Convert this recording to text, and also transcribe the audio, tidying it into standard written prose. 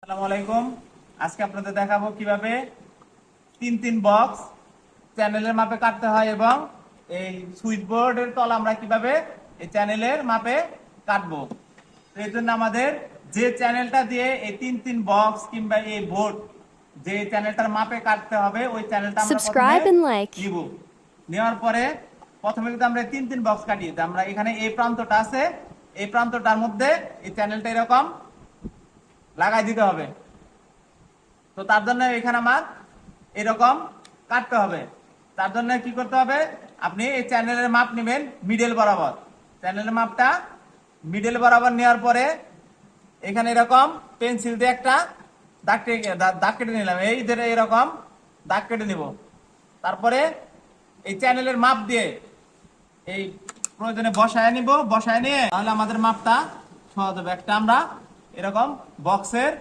আসসালামু আলাইকুম। আজকে আপনাদের দেখাবো কিভাবে তিন তিন বক্স চ্যানেলের মাপে কাটতে হয় এবং এই সুইচ বোর্ডের তল আমরা কিভাবে এই চ্যানেলের মাপে কাটবো। তো এই জন্য আমাদের যে চ্যানেলটা দিয়ে এই তিন তিন বক্স কিংবা এই বোর্ড যে চ্যানেলটার মাপে কাটতে হবে ওই চ্যানেলটা আমরা প্রথমে Subscribe and like. নিব। নেওয়ার পরে প্রথমে কিন্তু আমরা তিন তিন বক্স কাটি। আমরা এখানে এই প্রান্তটা আছে, এই প্রান্তটার মধ্যে এই চ্যানেলটা এরকম লাগাই দিতে হবে। তো তার জন্য এখানে আমার এরকম কাটতে হবে। তার জন্য কি করতে হবে, আপনি এই চ্যানেলের মাপ নেবেন মিডল বরাবর। চ্যানেলের মাপটা মিডল বরাবর নেওয়ার পরে এখানে এরকম পেন্সিল দিয়ে একটা দাগ কেটে নিলাম, এই ধরে এরকম দাগ কেটে নিব। তারপরে এই চ্যানেলের মাপ দিয়ে এই প্রয়োজনে বসায় নিব। বসায় নিয়ে তাহলে আমাদের মাপটা সহজ হবে। একটা আমরা এরকম বক্সের